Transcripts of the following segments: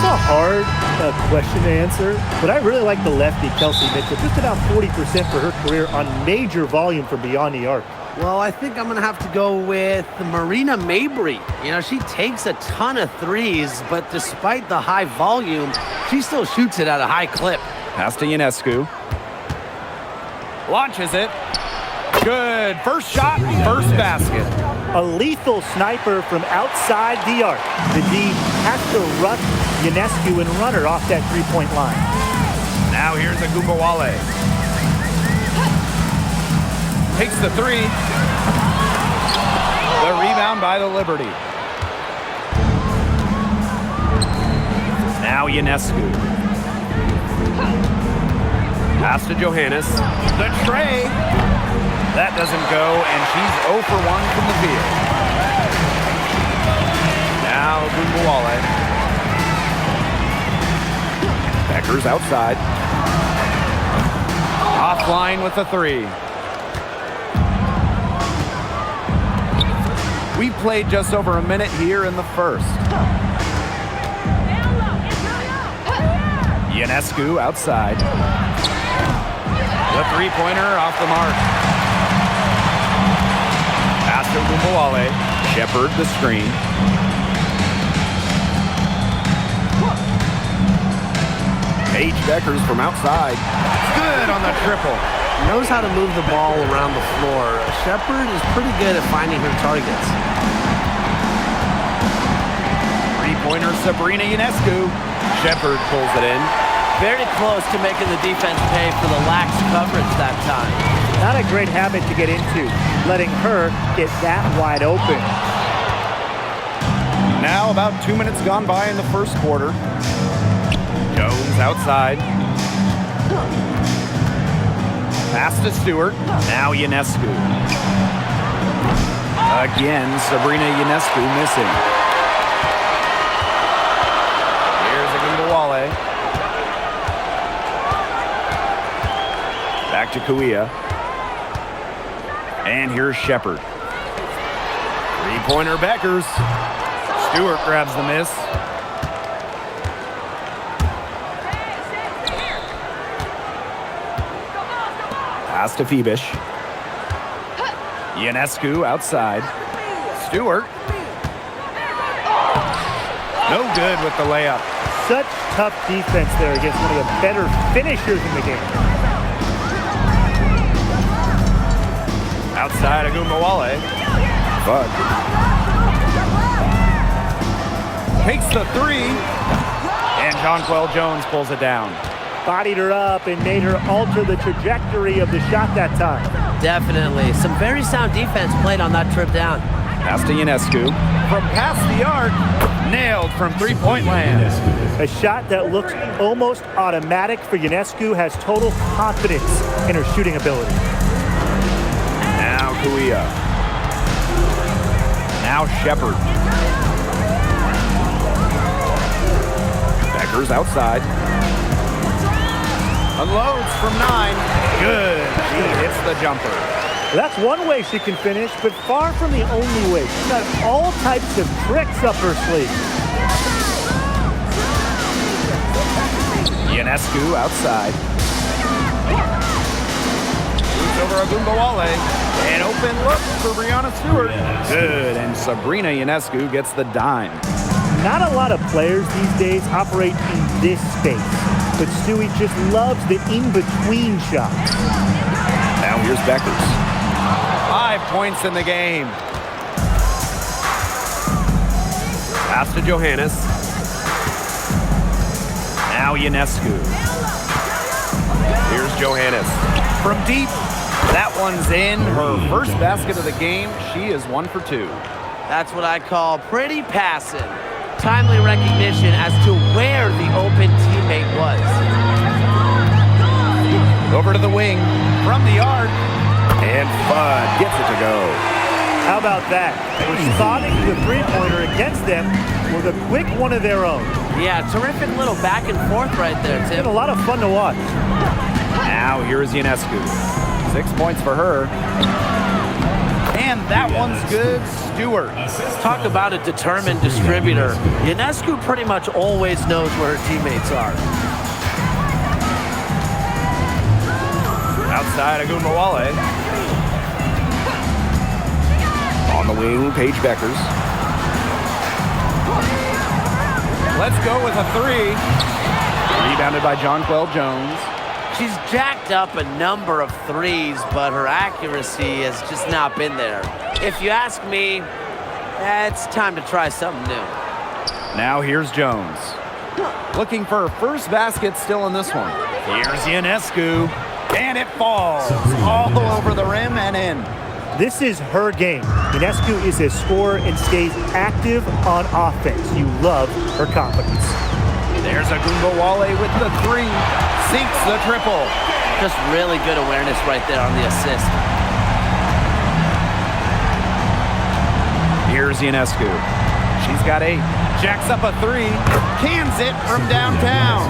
That's a hard question to answer, but I really like the lefty, Kelsey Mitchell. Just about 40% for her career on major volume from beyond the arc. Well, I think I'm going to have to go with Marina Mabrey. You know, she takes a ton of threes, but despite the high volume, she still shoots it at a high clip. Pass to Ionescu. Launches it. Good. First shot, first basket. A lethal sniper from outside the arc. The D has to rush Ionescu and run her off that three-point line. Now here's Agumbawale. Takes the three. The rebound by the Liberty. Now Ionescu. Pass to Johannes. The tray. That doesn't go, and she's 0 for 1 from the field. Now Agumbawale. Becker's outside. Offline with the three. We played just over a minute here in the first. Ionescu outside. The three-pointer off the mark. Pass to Agumbawale. Shepard the screen. Paige Beckers from outside. Good on the triple. Knows how to move the ball around the floor. Shepard is pretty good at finding her targets. Three-pointer Sabrina Ionescu. Shepard pulls it in. Very close to making the defense pay for the lax coverage that time. Not a great habit to get into, letting her get that wide open. Now about 2 minutes gone by in the first quarter. Jones outside. Pass to Stewart. Now Ionescu. Again, Sabrina Ionescu missing. Here's Agumbawale. Back to Kuia. And here's Shepard. Three-pointer Beckers. Stewart grabs the miss. Pass to Phoebish. Ionescu outside. Stewart. No good with the layup. Such tough defense there against one of the better finishers in the game. Outside Agumbawale. Bud. Takes the three. And Jonquel Jones pulls it down. Bodied her up and made her alter the trajectory of the shot that time. Definitely. Some very sound defense played on that trip down. Pass to Ionescu. From past the arc. Nailed from three-point land. A shot that looks almost automatic for Ionescu, has total confidence in her shooting ability. Now Kuia. Now Shepard. Beckers outside. Unloads from 9. Good. She hits the jumper. That's one way she can finish, but far from the only way. She's got all types of tricks up her sleeve. Ionescu outside. Moves over Agumbawale. An open look for Breanna Stewart. Good, and Sabrina Ionescu gets the dime. Not a lot of players these days operate in this space, but Stewie just loves the in-between shots. Now here's Beckers. 5 points in the game. Pass to Johannes. Now Ionescu. Here's Johannes. From deep, that one's in. Her first basket of the game. She is 1 for 2. That's what I call pretty passive. Timely recognition as to where the open teammate was. Over to the wing. From the arc. And Fudd gets it to go. How about that? Responding to the three-pointer against them with a quick one of their own. Yeah, terrific little back and forth right there, Tim. It's been a lot of fun to watch. Now here's Ionescu. 6 points for her. And And that one's good. Stewart. Talk about a determined distributor. Ionescu pretty much always knows where her teammates are. Outside Agumbawale. On the wing, Paige Beckers. Let's go with a three. Rebounded by Jonquel Jones. She's jacked up a number of threes, but her accuracy has just not been there. If you ask me, it's time to try something new. Now here's Jones. Looking for her first basket still in this one. Here's Ionescu. And it falls all over the rim and in. This is her game. Ionescu is a scorer and stays active on offense. You love her confidence. There's Agumbawale with the three. Sinks the triple. Just really good awareness right there on the assist. Here's Ionescu. She's got 8. Jacks up a three. Cans it from downtown.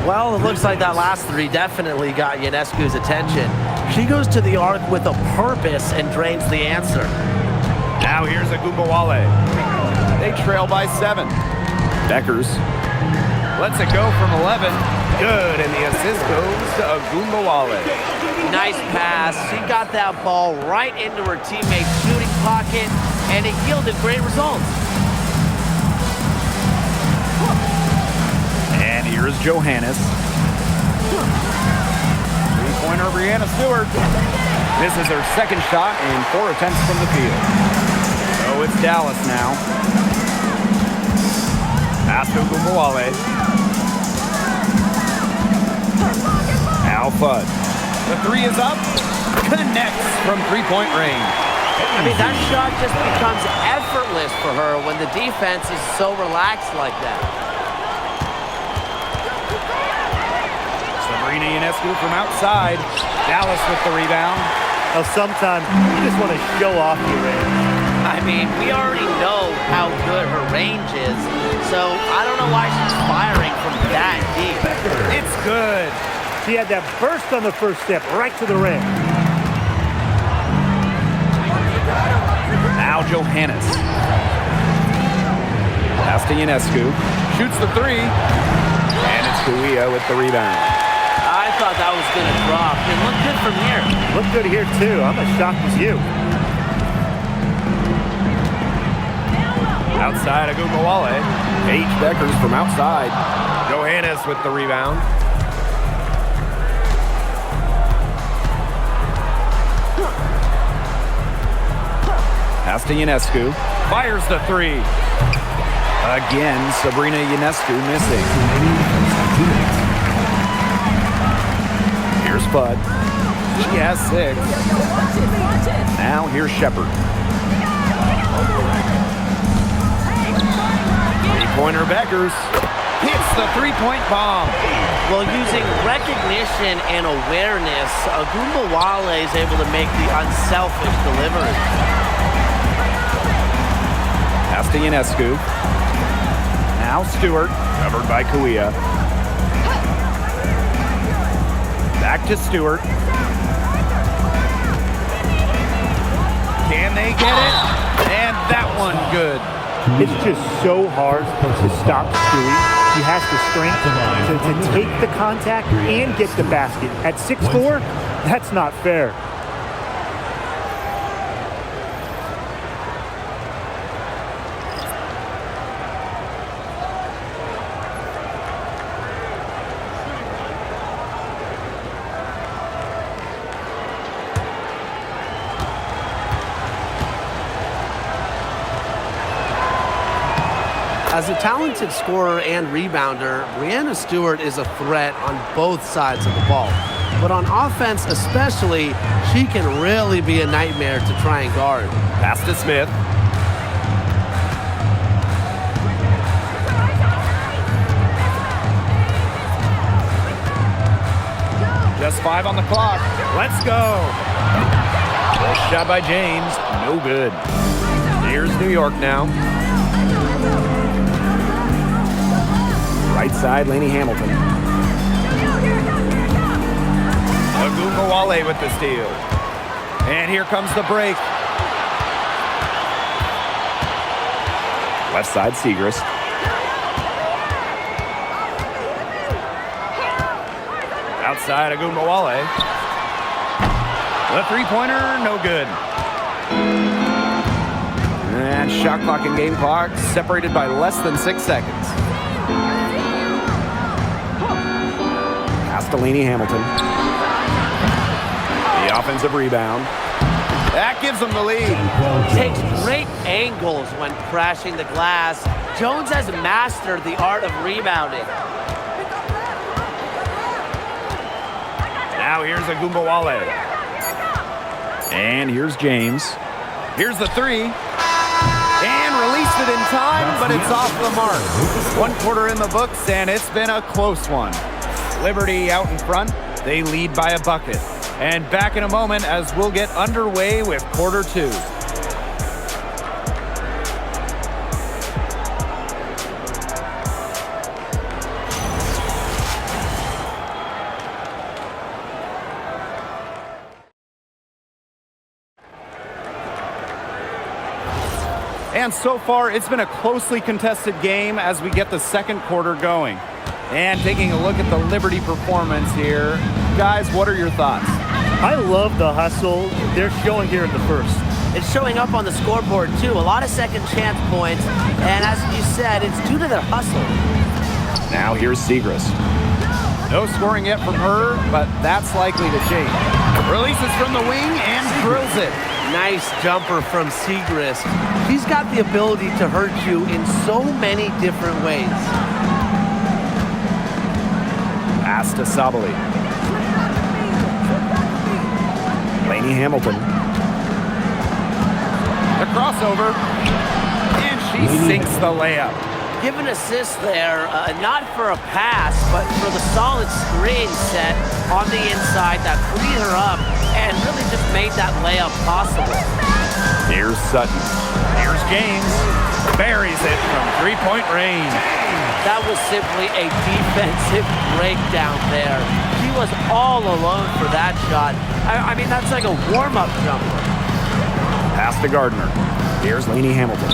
Well, it looks like that last three definitely got Ionescu's attention. She goes to the arc with a purpose and drains the answer. Now here's Agumbawale. They trail by 7. Beckers lets it go from 11. Good, and the assist goes to Agumbawale. Nice pass. She got that ball right into her teammate's shooting pocket, and it yielded great results. And here's Johannes. Three-pointer, Brianna Stewart. This is her second shot in 4 attempts from the field. So it's Dallas now. Pass to Agumbawale. Al Fudd. The three is up. Connects from three-point range. I mean, that shot just becomes effortless for her when the defense is so relaxed like that. Sabrina Ionescu from outside. Dallas with the rebound. Now, sometimes you just want to show off your range. I mean, we already know how good her range is, so I don't know why she's firing from that deep. It's good. She had that burst on the first step, right to the rim. Now Johannes. Pass to Ionescu. Shoots the three. And it's Kuia with the rebound. I thought that was going to drop. It looked good from here. Looked good here, too. I'm as shocked as you. Outside Agumbawale. Paige Beckers from outside. Johannes with the rebound. Pass to Ionescu. Fires the three. Again, Sabrina Ionescu missing. Here's Fudd. She has 6. Now here's Shepard. Three-pointer Beckers. Hits the three-point bomb. Well, using recognition and awareness, Agumbawale is able to make the unselfish delivery. Pass to Ionescu. Now Stewart, covered by Kuia. Back to Stewart. Can they get it? And that one good. It's just so hard to stop Stewie. He has the strength to take the contact and get the basket. At 6'4", that's not fair. As a talented scorer and rebounder, Brianna Stewart is a threat on both sides of the ball. But on offense especially, she can really be a nightmare to try and guard. Pass to Smith. Just 5 on the clock. Let's go. Full shot by James. No good. Here's New York now. Right side, Lainey Hamilton. Agumbawale with the steal. And here comes the break. Left side, Segrist. Outside, Agumbawale. The three-pointer, no good. And shot clock and game clock separated by less than 6 seconds. Pass to Lainey Hamilton. The offensive rebound. That gives them the lead. Takes great angles when crashing the glass. Jones has mastered the art of rebounding. Now here's Agumbawale. And here's James. Here's the three. And released it in time, but it's off the mark. 1 quarter in the books, and it's been a close one. Liberty out in front. They lead by a bucket. And back in a moment as we'll get underway with quarter 2. And so far, it's been a closely contested game as we get the second quarter going. And taking a look at the Liberty performance here. Guys, what are your thoughts? I love the hustle they're showing here in the first. It's showing up on the scoreboard, too. A lot of second chance points. And as you said, it's due to their hustle. Now here's Segrist. No scoring yet from her, but that's likely to change. Releases from the wing and drills it. Nice jumper from Segrist. She's got the ability to hurt you in so many different ways. Pass to Sabali. Lainey Hamilton. The crossover. And she sinks the layup. Give an assist there, not for a pass, but for the solid screen set on the inside that freed her up and really just made that layup possible. Here's Sutton. Here's James. Buries it from three-point range. That was simply a defensive breakdown there. She was all alone for that shot. I mean, that's like a warm-up jumper. Pass to Gardner. Here's Lainey Hamilton.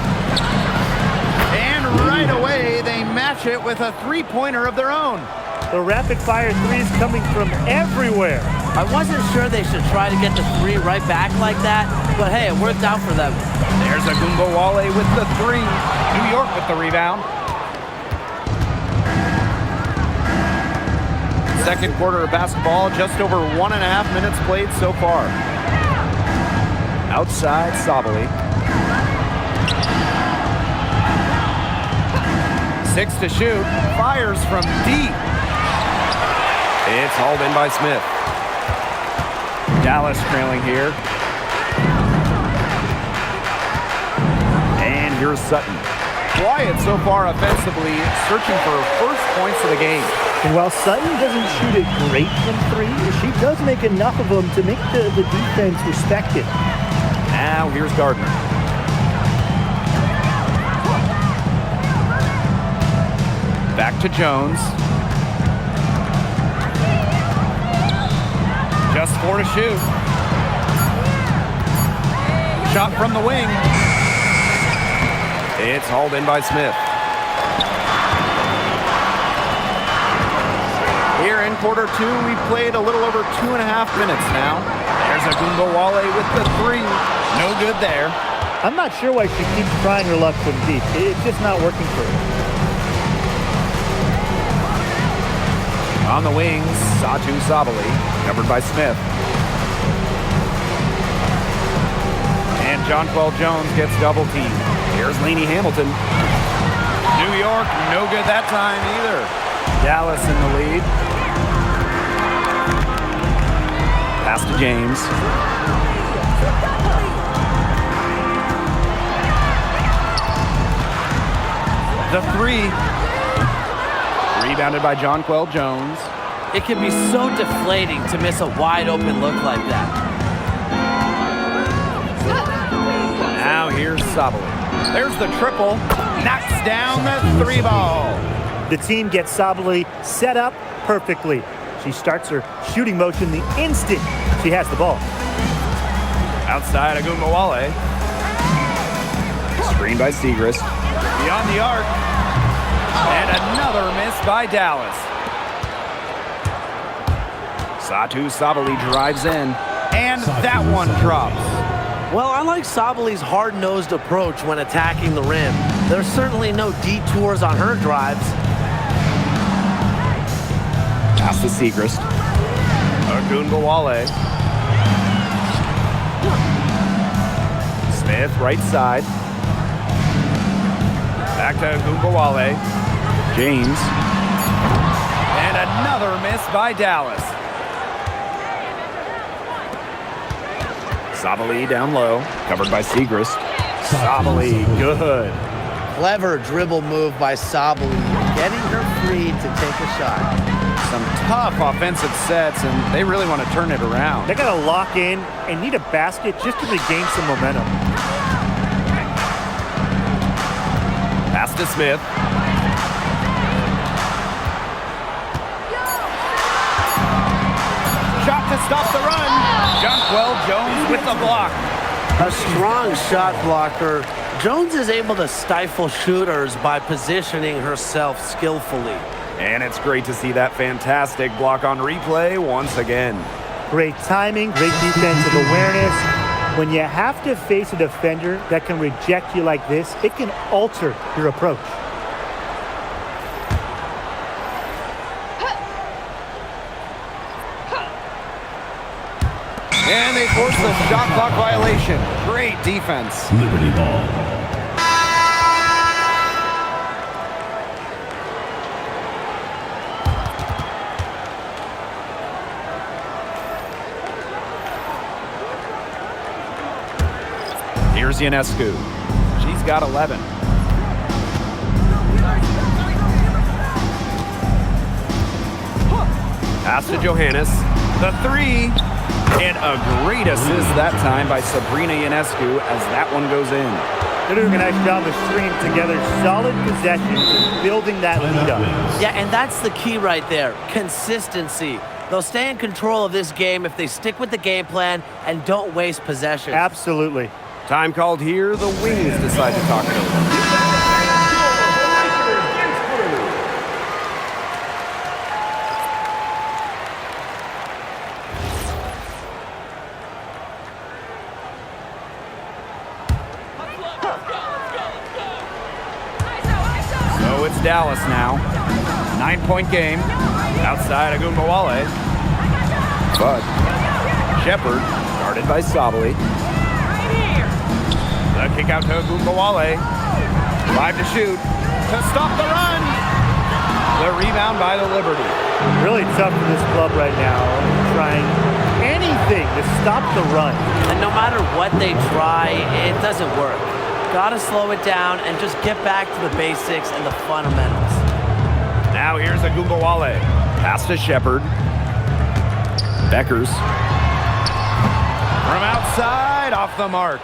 And right away, they match it with a three-pointer of their own. The rapid-fire threes coming from everywhere. I wasn't sure they should try to get the three right back like that, but hey, it worked out for them. There's Agumbawale with the three. New York with the rebound. Second quarter of basketball, just over 1.5 minutes played so far. Outside, Sabali. 6 to shoot. Fires from deep. It's hauled in by Smith. Dallas trailing here. And here's Sutton. Quiet so far offensively, searching for first points of the game. And while Sutton doesn't shoot it great from three, she does make enough of them to make the defense respect it. Now here's Gardner. Back to Jones. Just 4 to shoot. Shot from the wing. It's hauled in by Smith. Here in quarter 2, we've played a little over 2.5 minutes now. There's Agumbawale with the three. No good there. I'm not sure why she keeps trying her luck from deep. It's just not working for her. On the wings, Satu Sabali, covered by Smith. And Jonquel Jones gets double teamed. Here's Lainey Hamilton. New York, no good that time either. Dallas in the lead. Pass to James. The three. Rebounded by Jonquel Jones. It can be so deflating to miss a wide open look like that. Now here's Sabali. There's the triple. Knocks down the three ball. The team gets Sabali set up perfectly. She starts her shooting motion the instant she has the ball. Outside, Agumbawale. Screen by Segrist. Beyond the arc. And another miss by Dallas. Satu Sabali drives in. And that one drops. Well, I like Sabali's hard-nosed approach when attacking the rim. There's certainly no detours on her drives. Pass to Segrist. Ogunbowale. Smith, right side. Back to Ogunbowale. James. And another miss by Dallas. Sabali down low, covered by Segrist. Sabali, good. Clever dribble move by Sabali, getting her free to take a shot. Some tough offensive sets, and they really want to turn it around. They got to lock in and need a basket just to regain some momentum. Pass to Smith. Shot to stop the run. Jonquel Jones with the block. A strong shot blocker. Jones is able to stifle shooters by positioning herself skillfully. And it's great to see that fantastic block on replay once again. Great timing, great defensive awareness. When you have to face a defender that can reject you like this, it can alter your approach. And they force the shot clock violation. Great defense. Liberty ball. Here's Ionescu. She's got 11. Pass to Johannes. The three. And a great assist that time by Sabrina Ionescu as that one goes in. They're doing a nice job of stringing together solid possessions and building that lead up. Yeah, and that's the key right there, consistency. They'll stay in control of this game if they stick with the game plan and don't waste possession. Absolutely. Time called here. The Wings decide to talk it over. So it's Dallas now. 9-point game. Outside Ogunbowale. But Shepard, guarded by Sabali. The kick out to Ogunbowale. 5 to shoot. To stop the run. The rebound by the Liberty. Really tough for this club right now, trying anything to stop the run. And no matter what they try, it doesn't work. Gotta slow it down and just get back to the basics and the fundamentals. Now here's Ogunbowale. Pass to Shepard. Beckers. From outside, off the mark.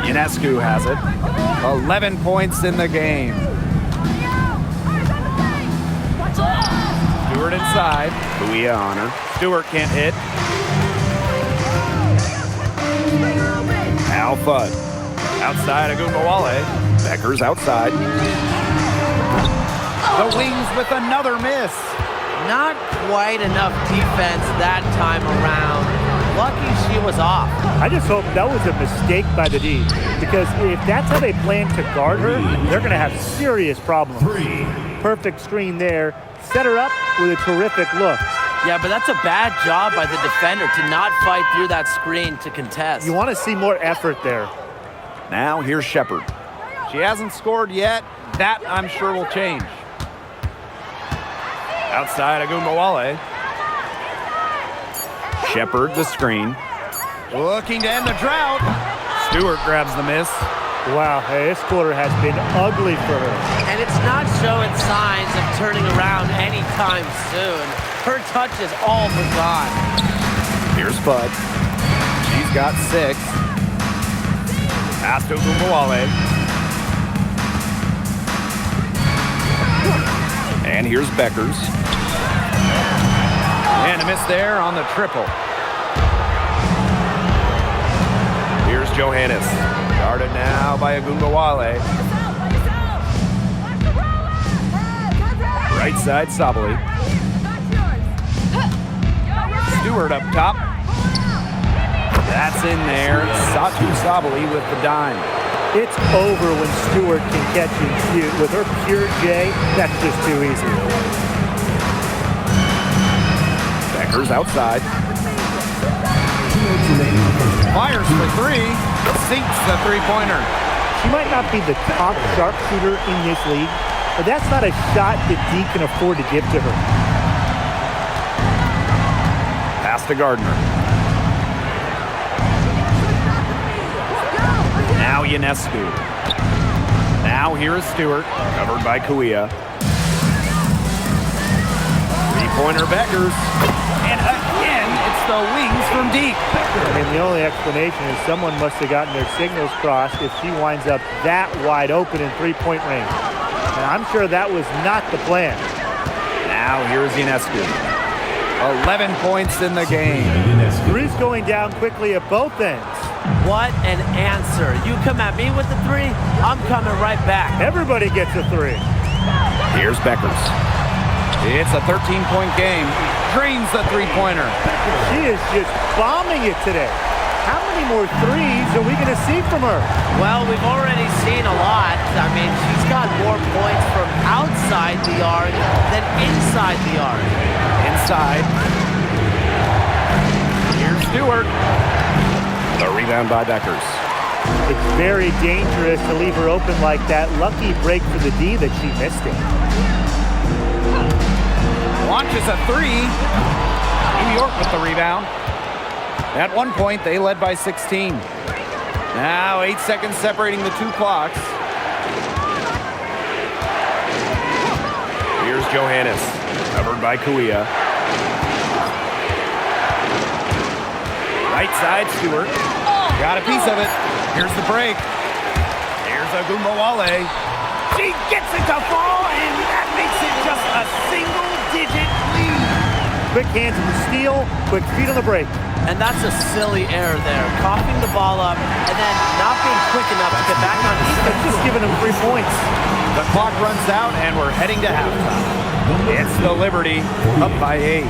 Ionescu has it. 11 points in the game. Stewart inside. Buia on her. Stewart can't hit. Al Fudd. Outside Ogunbowale. Beckers outside. The Wings with another miss. Not quite enough defense that time around. Lucky she was off. I just hope that was a mistake by the D, because if that's how they plan to guard her, they're going to have serious problems. Perfect screen there. Set her up with a terrific look. Yeah, but that's a bad job by the defender to not fight through that screen to contest. You want to see more effort there. Now here's Shepard. She hasn't scored yet. That, I'm sure, will change. Outside Ogunbowale. Shepard, the screen. Looking to end the drought. Stewart grabs the miss. Wow, hey, this quarter has been ugly for her. And it's not showing signs of turning around anytime soon. Her touch is all but gone. Here's Fudd. She's got 6. Pass to Ogunbowale. And here's Beckers. And a miss there on the triple. Johannes. Guarded now by Agumbawale. Right side, Sabali. Stewart up top. That's in there. Satu Sabali with the dime. It's over when Stewart can catch and shoot. With her pure J, that's just too easy. Beckers outside. Fires for three. Sinks the three-pointer. She might not be the top sharpshooter in this league, but that's not a shot that D can afford to give to her. Pass to Gardner. Now Ionescu. Now here is Stewart, covered by Kuia. Three-pointer Beckers. And again, it's the wings from deep. I mean, the only explanation is someone must have gotten their signals crossed if she winds up that wide open in three-point range. And I'm sure that was not the plan. Now here's Ionescu. 11 points in the game. Three's going down quickly at both ends. What an answer. You come at me with the three, I'm coming right back. Everybody gets a three. Here's Beckers. It's a 13-point game. Drains the three-pointer. She is just bombing it today. How many more threes are we going to see from her? Well, we've already seen a lot. I mean, she's got more points from outside the arc than inside the arc. Inside. Here's Stewart. The rebound by Beckers. It's very dangerous to leave her open like that. Lucky break for the D that she missed it. Launches a three. New York with the rebound. At one point, they led by 16. Now 8 seconds separating the two clocks. Here's Johannes, covered by Kuia. Right side, Stewart. Got a piece of it. Here's the break. Here's Agumbawale. She gets it to fall, and that makes it just a single-digit lead. Quick hands in the steal, quick feet on the break. And that's a silly error there. Coughing the ball up and then not being quick enough to get back on the It's just giving them 3 points. The clock runs out, and we're heading to halftime. It's the Liberty, up by 8.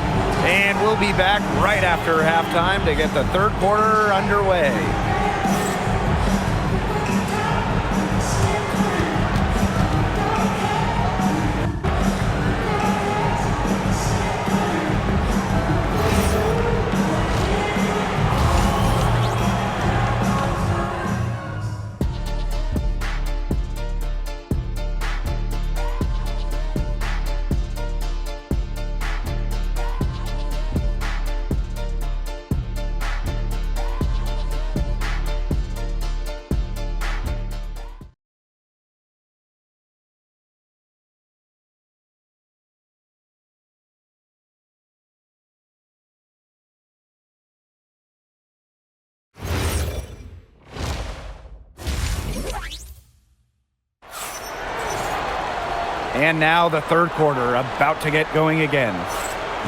And we'll be back right after halftime to get the third quarter underway. And now the third quarter, about to get going again.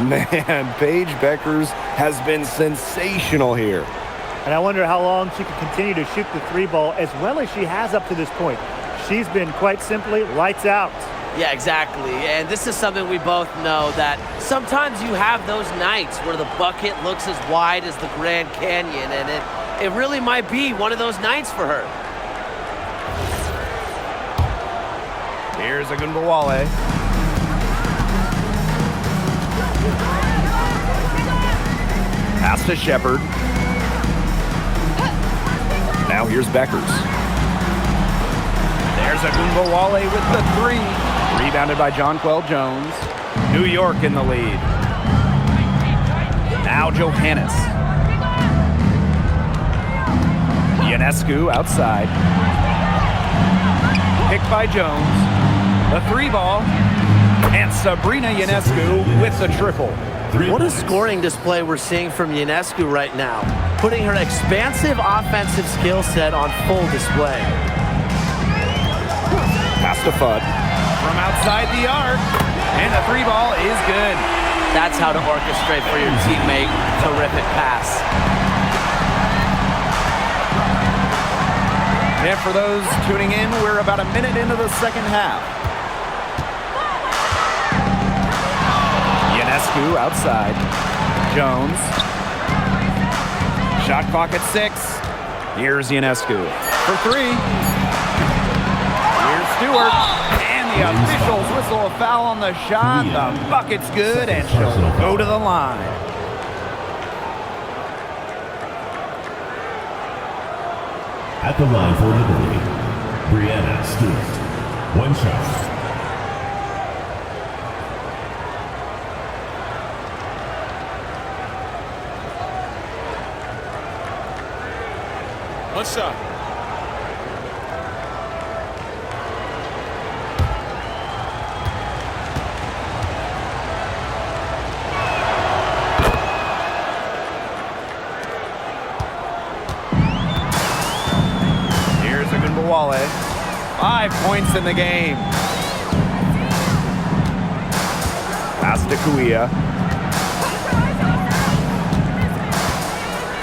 Man, Paige Beckers has been sensational here. And I wonder how long she can continue to shoot the three ball as well as she has up to this point. She's been quite simply lights out. Yeah, exactly. And this is something we both know, that sometimes you have those nights where the bucket looks as wide as the Grand Canyon, and it really might be one of those nights for her. Here's Agumbawale. Pass to Shepard. Now here's Beckers. There's Agumbawale with the three. Rebounded by Jonquel Jones. New York in the lead. Now Johannes. Ionescu outside. Picked by Jones. The three ball. And Sabrina Ionescu with the triple. What a scoring display we're seeing from Ionescu right now, putting her expansive offensive skill set on full display. Pass to Fudd. From outside the arc. And the three ball is good. That's how to orchestrate for your teammate. Terrific pass. And for those tuning in, we're about a minute into the second half. Ionescu outside. Jones. Shot clock at 6. Here's Ionescu for 3. Here's Stewart. And the officials whistle a foul on the shot. The bucket's good, and she'll go to the line. At the line for Liberty, Brianna Stewart. 1 shot. One shot. Here's Agunbowale. 5 points in the game. Pass to Kuia.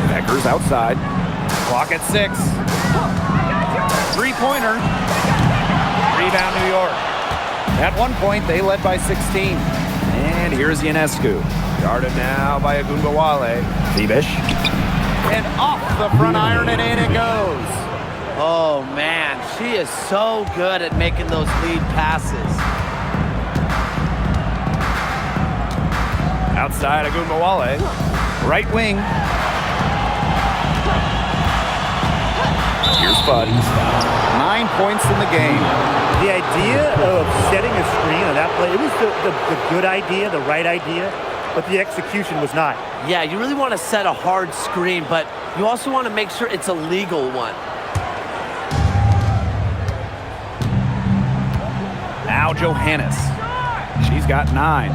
Becker's outside. Clock at 6. 3-pointer. Rebound New York. At one point, they led by 16. And here's Ionescu. Guarded now by Agunbowale. Zibish. And off the front iron, and in it goes. Oh, man, she is so good at making those lead passes. Outside Agunbowale. Right wing. Here's Bud. 9 points in the game. The idea of setting a screen on that play, it was the good idea, the right idea, but the execution was not. Yeah, you really want to set a hard screen, but you also want to make sure it's a legal one. Now Johannes. She's got 9.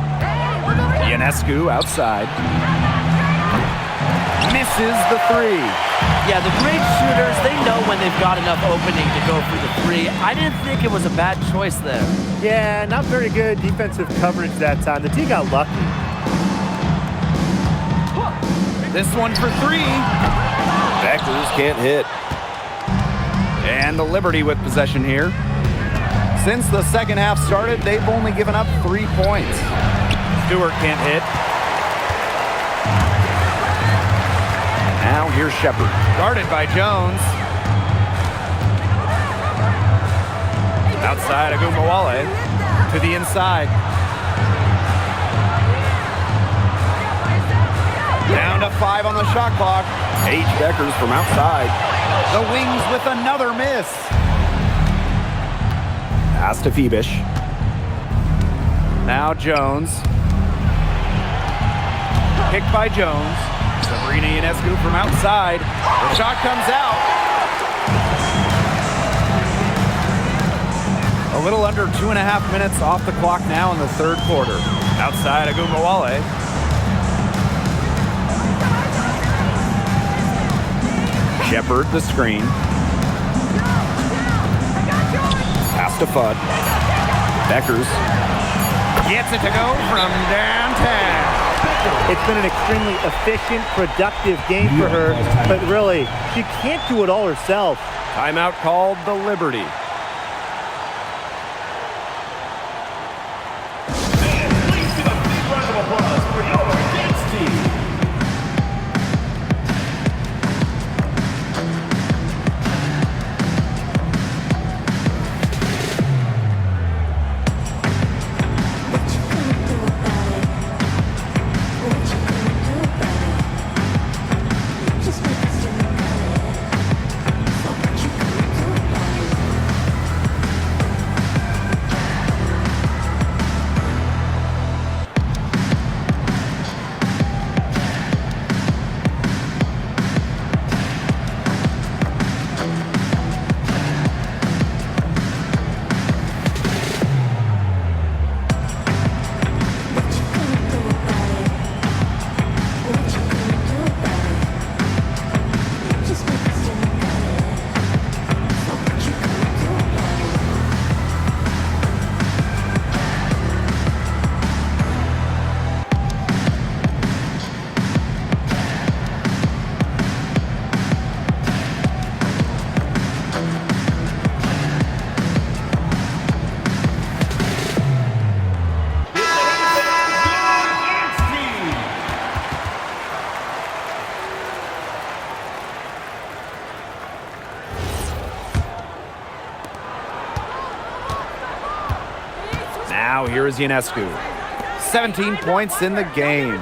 Ionescu outside. Misses the 3. Yeah, the great shooters, they know when they've got enough opening to go for the 3. I didn't think it was a bad choice there. Yeah, not very good defensive coverage that time. The team got lucky. This one for 3. Beckers can't hit. And the Liberty with possession here. Since the second half started, they've only given up 3 points. Stewart can't hit. Now here's Shepard. Guarded by Jones. Outside Agunbowale. To the inside. Down to 5 on the shot clock. Paige Beckers from outside. The Wings with another miss. Pass to Phoebish. Now Jones. Kicked by Jones. Sabrina Ionescu from outside. The shot comes out. A little under 2.5 minutes off the clock now in the third quarter. Outside Agunbowale. Shepard the screen. Pass to Fudd. Beckers gets it to go from downtown. It's been an extremely efficient, productive game for her, but really, she can't do it all herself. Timeout called the Liberty. Please give a big round of applause for your dance team. Now here is Ionescu. 17 points in the game.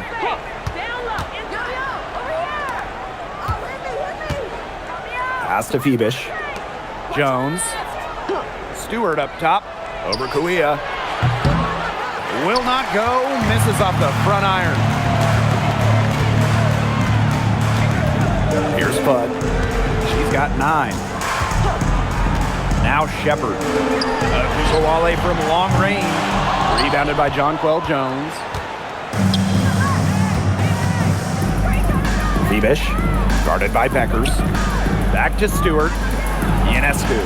Pass to Phoebish. Jones. Stewart up top. Over Kuia. Will not go. Misses off the front iron. Here's Fudd. She's got 9. Now Shepard. Wale from long range. Rebounded by Jonquel Jones. Phoebish. Guarded by Beckers. Back to Stewart. Ionescu.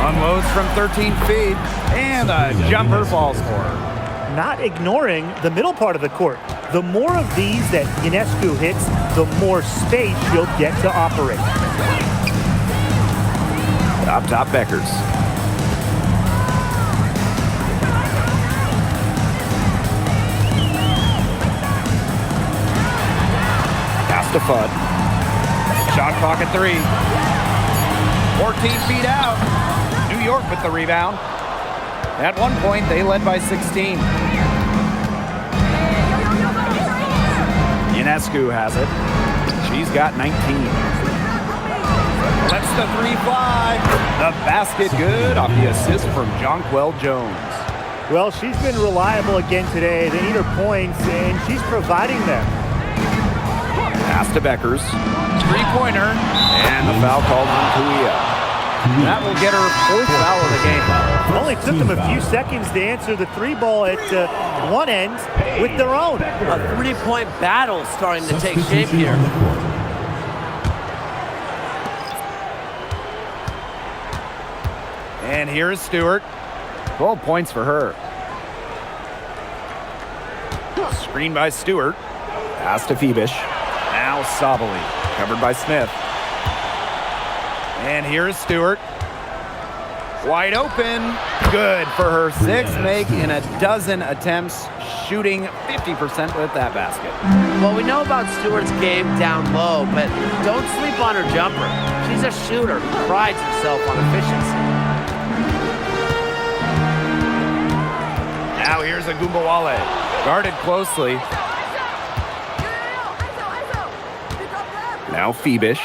Unloads from 13 feet. And a jumper ball scorer. Not ignoring the middle part of the court. The more of these that Ionescu hits, the more space she'll get to operate. Top Beckers. Pass to Fudd. Shot clock at 3. 14 feet out. New York with the rebound. At one point, they led by 16. Ionescu has it. She's got 19. Lets the 3 fly. The basket good off the assist from Jonquel Jones. Well, she's been reliable again today. They need her points, and she's providing them. Pass to Beckers. 3-pointer. And the foul called on Kuia. That will get her 4th foul of the game. Only took them a few seconds to answer the 3 ball at one end with their own. A 3-point battle starting to take shape here. And here is Stewart. 12 points for her. Screen by Stewart. Pass to Phoebish. Now Sabali. Covered by Smith. And here is Stewart. Wide open. Good for her 6th make in a dozen attempts, shooting 50% with that basket. Well, we know about Stewart's game down low, but don't sleep on her jumper. She's a shooter who prides herself on efficiency. Now here's Agumbawale. Guarded closely. Now Phoebish.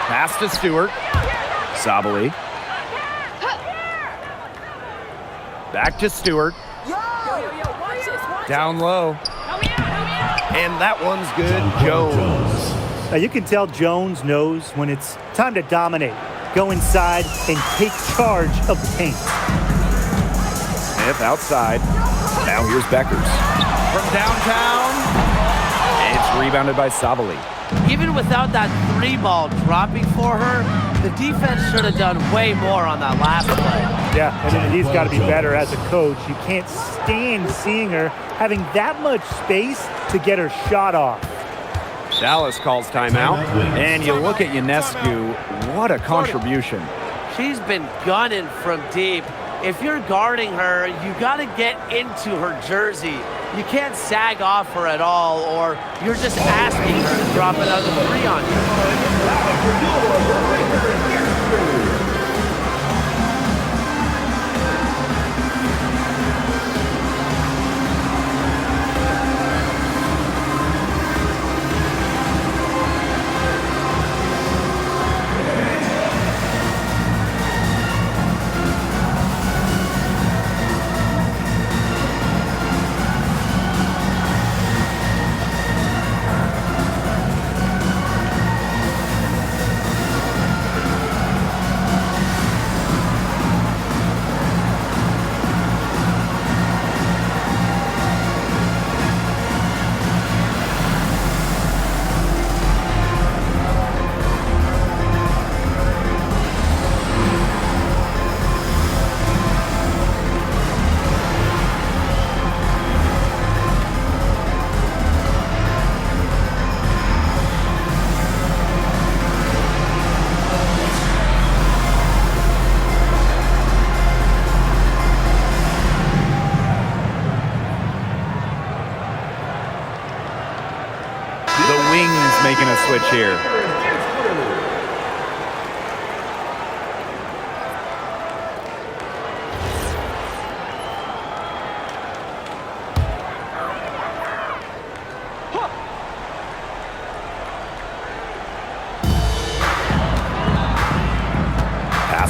Pass to Stewart. Sabali. Back to Stewart. Down low. And that one's good. Jones. Now you can tell Jones knows when it's time to dominate. Go inside and take charge of the paint. Smith outside. Now here's Beckers. From downtown. It's rebounded by Sabali. Even without that 3 ball dropping for her, the defense should have done way more on that last play. Yeah, and he's got to be better as a coach. You can't stand seeing her having that much space to get her shot off. Dallas calls timeout. And you look at Ionescu, what a contribution. She's been gunning from deep. If you're guarding her, you got to get into her jersey. You can't sag off her at all, or you're just asking her to drop another 3 on you. Making a switch here.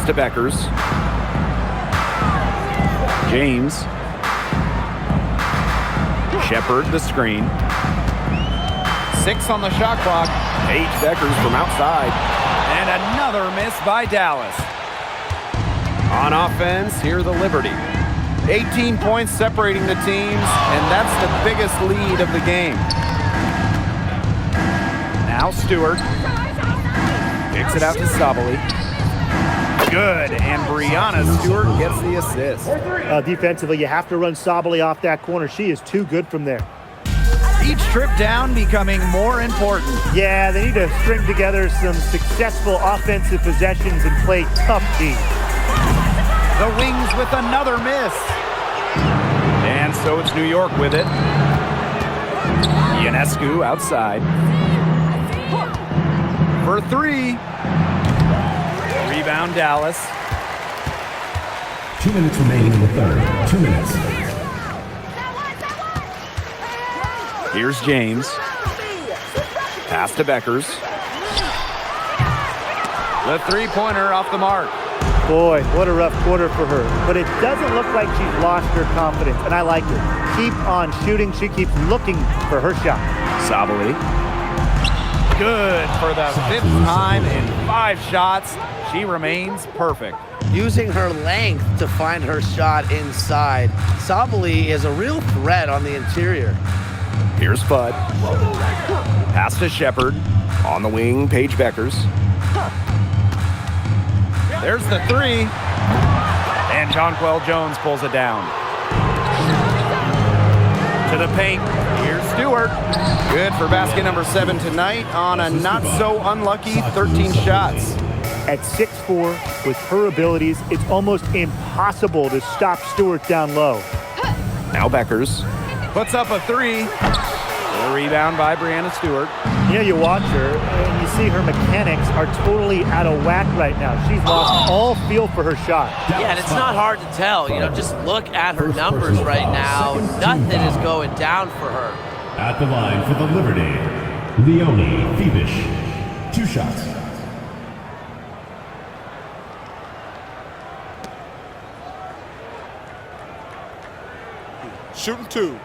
Pass to Beckers. James. Shepard the screen. 6 on the shot clock. Paige Beckers from outside. And another miss by Dallas. On offense, here the Liberty. 18 points separating the teams, and that's the biggest lead of the game. Now Stewart. Kicks it out to Sabali. Good, and Brianna Stewart gets the assist. Defensively, you have to run Sabali off that corner. She is too good from there. Each trip down becoming more important. Yeah, they need to string together some successful offensive possessions and play tough D. The Wings with another miss. And so it's New York with it. Ionescu outside. For 3. Rebound Dallas. 2 minutes remaining in the third. 2 minutes. Here's James. Pass to Beckers. The three-pointer off the mark. Boy, what a rough quarter for her. But it doesn't look like she's lost her confidence, and I like it. Keep on shooting. She keeps looking for her shot. Sabali. Good for the 5th time in 5 shots. She remains perfect. Using her length to find her shot inside. Sabali is a real threat on the interior. Here's Fudd. Pass to Shepard. On the wing, Paige Beckers. There's the 3. And Jonquel Jones pulls it down. To the paint. Here's Stewart. Good for basket number 7 tonight on a not-so-unlucky 13 shots. At 6'4", with her abilities, it's almost impossible to stop Stewart down low. Now Beckers puts up a 3. A rebound by Brianna Stewart. You know, you watch her, and you see her mechanics are totally out of whack right now. She's lost all feel for her shot. Yeah, and it's not hard to tell. You know, just look at her numbers right now. Nothing is going down for her. At the line for the Liberty, Leonie Phoebish. 2 shots. Shooting 2.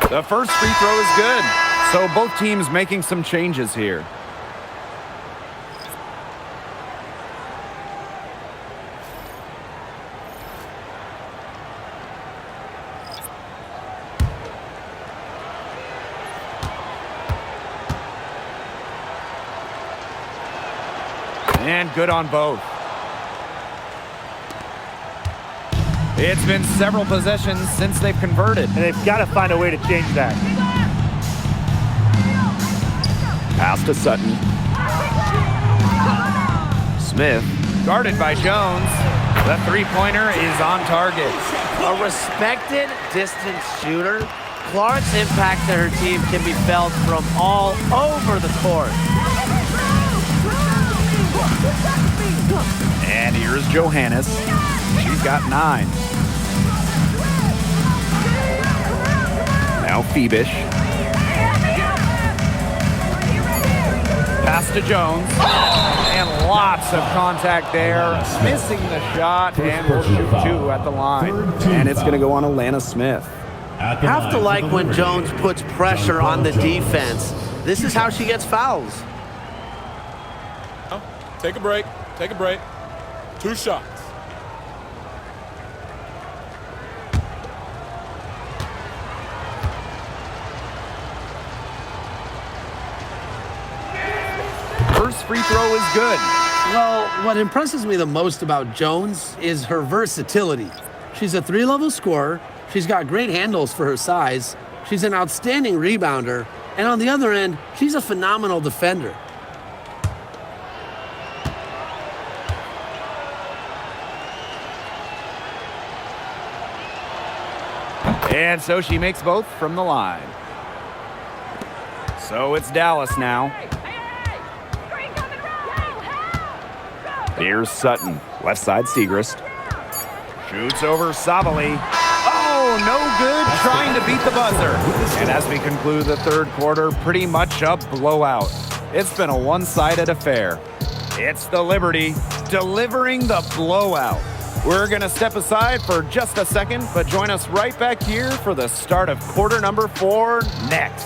The first free throw is good. So both teams making some changes here. And good on both. It's been several possessions since they've converted. And they've got to find a way to change that. Pass to Sutton. Smith, guarded by Jones. The three-pointer is on target. A respected distance shooter. Clark's impact to her team can be felt from all over the court. And here's Johannes. She's got 9. Now Phoebish. Pass to Jones. And lots of contact there. Missing the shot, and we'll shoot 2 at the line. And it's going to go on Alana Smith. Have to like when Jones puts pressure on the defense. This is how she gets fouls. Take a break. Take a break. 2 shots. First free throw is good. Well, what impresses me the most about Jones is her versatility. She's a 3-level scorer. She's got great handles for her size. She's an outstanding rebounder. And on the other end, she's a phenomenal defender. And so she makes both from the line. So it's Dallas now. Here's Sutton, left side Segrist. Shoots over Sabali. Oh, no good trying to beat the buzzer. And as we conclude the third quarter, pretty much a blowout. It's been a one-sided affair. It's the Liberty delivering the blowout. We're going to step aside for just a second, but join us right back here for the start of quarter number 4 next.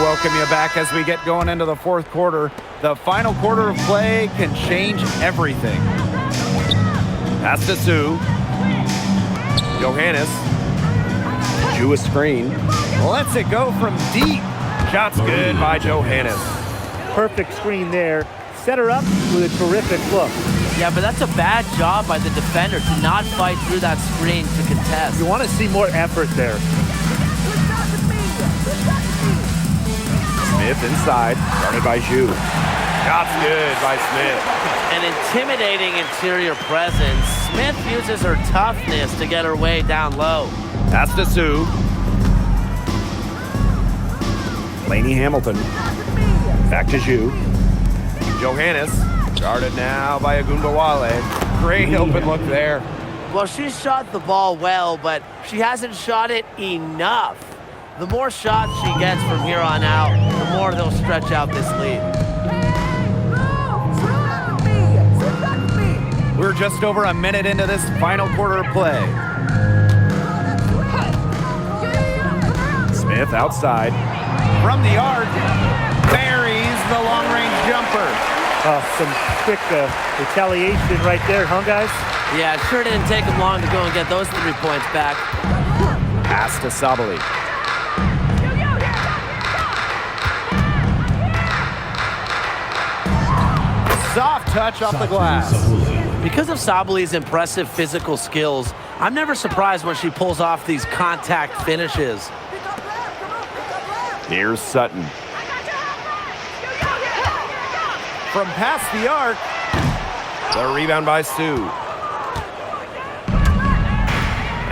Welcome you back as we get going into the fourth quarter. The final quarter of play can change everything. Pass to Sue. Johannes. Drew a screen. Lets it go from deep. Shot's good by Johannes. Perfect screen there. Set her up with a terrific look. Yeah, but that's a bad job by the defender to not fight through that screen to contest. You want to see more effort there. Smith inside, guarded by Zhu. Shot's good by Smith. An intimidating interior presence. Smith uses her toughness to get her way down low. Pass to Sue. Lainey Hamilton. Back to Zhu. Johannes, guarded now by Agunbawale. Great open look there. Well, she shot the ball well, but she hasn't shot it enough. The more shots she gets from here on out, the more they'll stretch out this lead. We're just over a minute into this final quarter of play. Smith outside. From the arc, buries the long-range jumper. Some quick retaliation right there, huh, guys? Yeah, it sure didn't take them long to go and get those 3 points back. Pass to Sabali. Soft touch off the glass. Because of Sabali's impressive physical skills, I'm never surprised when she pulls off these contact finishes. Here's Sutton. From past the arc, the rebound by Sue.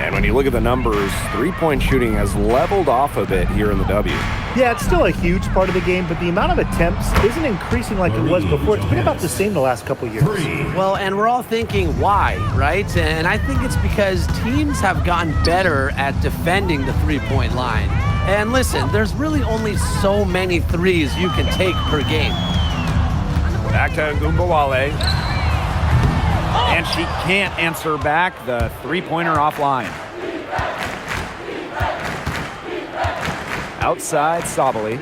And when you look at the numbers, three-point shooting has leveled off a bit here in the W. Yeah, it's still a huge part of the game, but the amount of attempts isn't increasing like it was before. It's been about the same the last couple years. Well, and we're all thinking why, right? And I think it's because teams have gotten better at defending the three-point line. And listen, there's really only so many threes you can take per game. Back to Agunbawale. And she can't answer back the three-pointer offline. Outside, Sabali.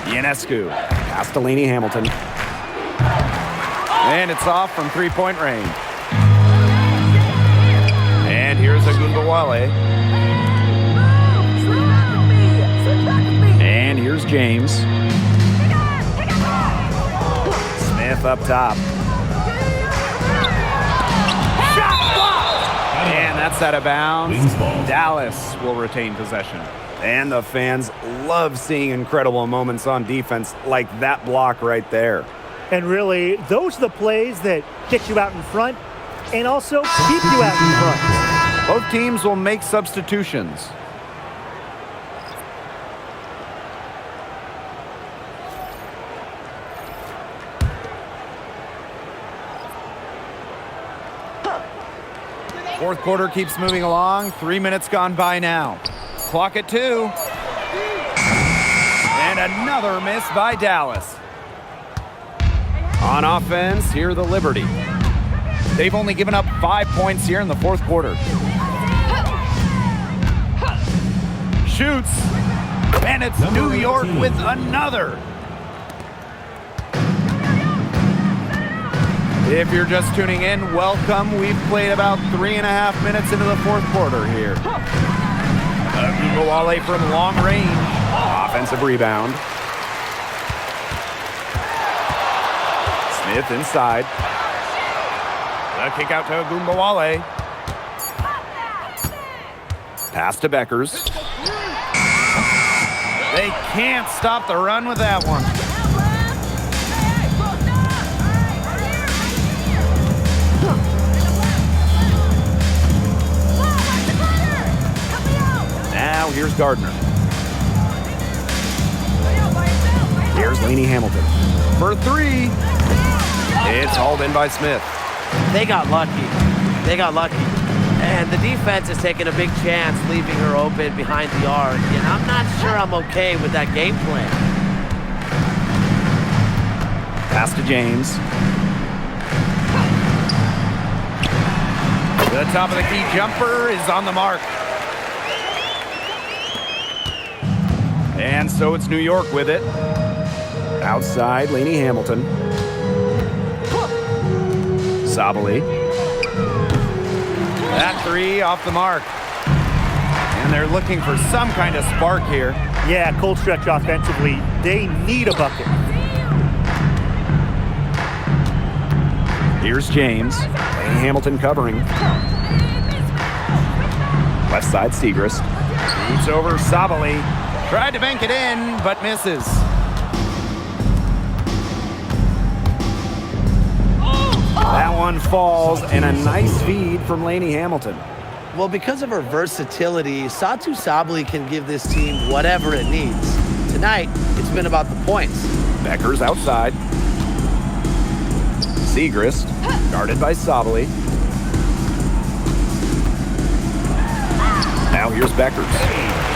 Ionescu. Pass to Lainey Hamilton. And it's off from three-point range. And here's Agunbawale. And here's James. Smith up top. Shot blocked! And that's out of bounds. Dallas will retain possession. And the fans love seeing incredible moments on defense like that block right there. And really, those are the plays that get you out in front and also keep you out in front. Both teams will make substitutions. Fourth quarter keeps moving along. 3 minutes gone by now. Clock at 2. And another miss by Dallas. On offense, here the Liberty. They've only given up 5 points here in the fourth quarter. Shoots. And it's New York with another. If you're just tuning in, welcome. We've played about 3.5 minutes into the fourth quarter here. Agunbawale from long range. Offensive rebound. Smith inside. The kick out to Agunbawale. Pass to Beckers. They can't stop the run with that one. Now here's Gardner. Here's Lainey Hamilton for three. It's hauled in by Smith. They got lucky. They got lucky. And the defense is taking a big chance leaving her open behind the arc. And I'm not sure I'm okay with that game plan. Pass to James. The top of the key jumper is on the mark. And so it's New York with it. Outside, Lainey Hamilton. Sabali. That three off the mark. And they're looking for some kind of spark here. Yeah, cold stretch offensively. They need a bucket. Here's James. Lainey Hamilton covering. Left side, Segrist. Shoots over Sabali. Tried to bank it in, but misses. That one falls, and a nice feed from Lainey Hamilton. Well, because of her versatility, Satou Sabali can give this team whatever it needs. Tonight, it's been about the points. Becker's outside. Segrist, guarded by Sabali. Now here's Beckers.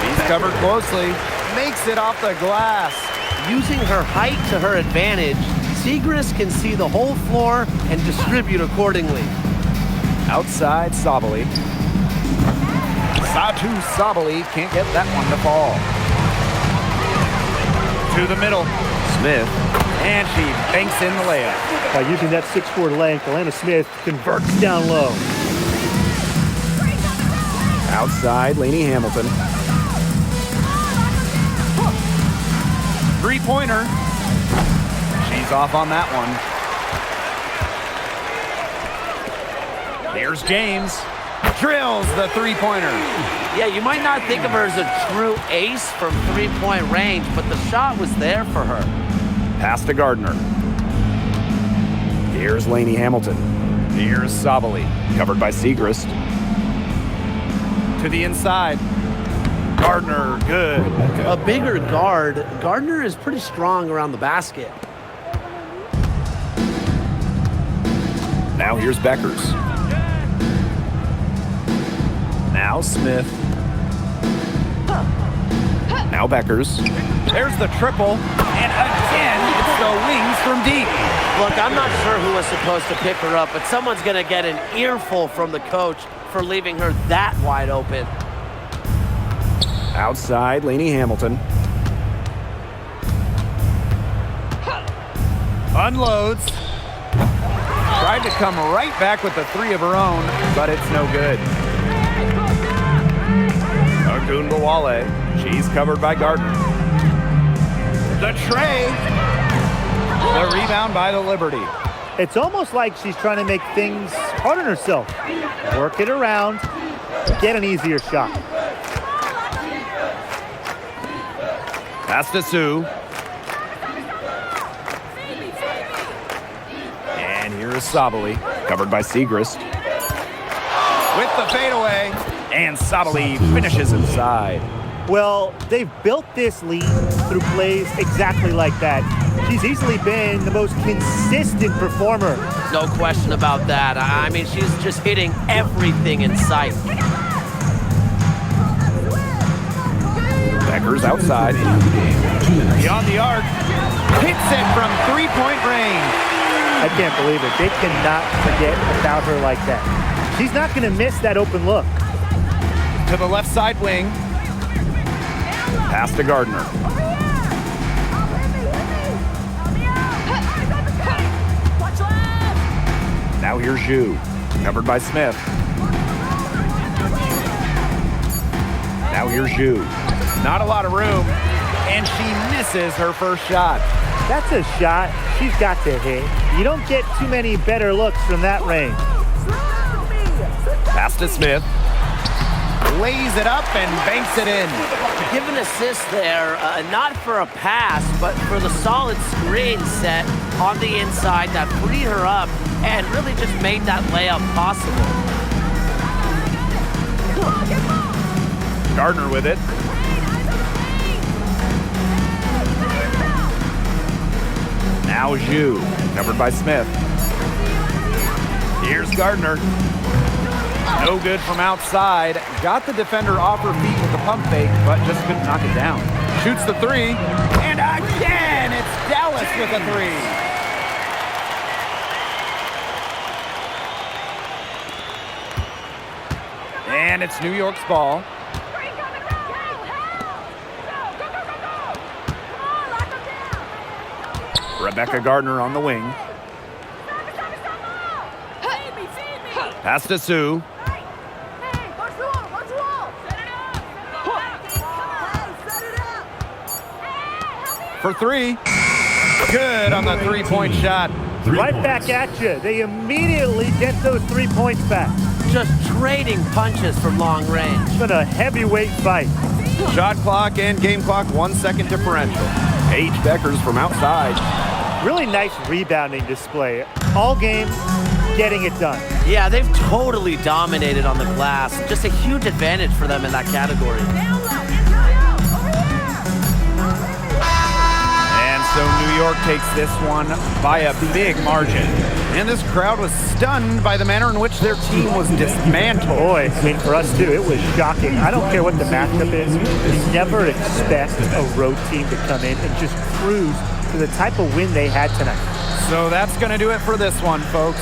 He's covered closely. Makes it off the glass. Using her height to her advantage, Segrist can see the whole floor and distribute accordingly. Outside, Sabali. Satou Sabali can't get that one to fall. To the middle. Smith. And she banks in the layup. By using that 6'4" length, Alana Smith converts down low. Outside, Lainey Hamilton. Three-pointer. She's off on that one. Here's James. Drills the three-pointer. Yeah, you might not think of her as a true ace from three-point range, but the shot was there for her. Pass to Gardner. Here's Lainey Hamilton. Here's Sabali, covered by Segrist. To the inside. Gardner, good. A bigger guard, Gardner is pretty strong around the basket. Now here's Beckers. Now Smith. Now Beckers. There's the triple. And again, it's the wings from deep. Look, I'm not sure who was supposed to pick her up, but someone's going to get an earful from the coach for leaving her that wide open. Outside, Lainey Hamilton. Unloads. Tried to come right back with the three of her own, but it's no good. Agunbawale. She's covered by Gardner. The tray. The rebound by the Liberty. It's almost like she's trying to make things hard on herself. Work it around, get an easier shot. Pass to Sue. And here's Sabali, covered by Segrist. With the fadeaway, and Sabali finishes inside. Well, they've built this lead through plays exactly like that. She's easily been the most consistent performer. No question about that. I mean, she's just hitting everything in sight. Beckers outside. Beyond the arc. Hits it from three-point range. I can't believe it. They cannot forget about her like that. She's not going to miss that open look. To the left side wing. Pass to Gardner. Now here's Zhu, covered by Smith. Now here's Zhu. Not a lot of room, and she misses her first shot. That's a shot she's got to hit. You don't get too many better looks from that range. Pass to Smith. Lays it up and banks it in. Give an assist there, not for a pass, but for the solid screen set on the inside that freed her up and really just made that layup possible. Gardner with it. Now Zhu, covered by Smith. Here's Gardner. No good from outside. Got the defender off her feet with the pump fake, but just couldn't knock it down. Shoots the three, and again, it's Dallas with a three. And it's New York's ball. Rebecca Gardner on the wing. Pass to Sue. For three. Good on the three-point shot. Right back at you. They immediately get those 3 points back. Just trading punches from long range. It's been a heavyweight fight. Shot clock and game clock 1 second differential. Paige Beckers from outside. Really nice rebounding display. All game, getting it done. Yeah, they've totally dominated on the glass. Just a huge advantage for them in that category. And so New York takes this one by a big margin. And this crowd was stunned by the manner in which their team was dismantled. Boy, I mean, for us too, it was shocking. I don't care what the matchup is. You never expect a road team to come in and just cruise to the type of win they had tonight. So that's going to do it for this one, folks.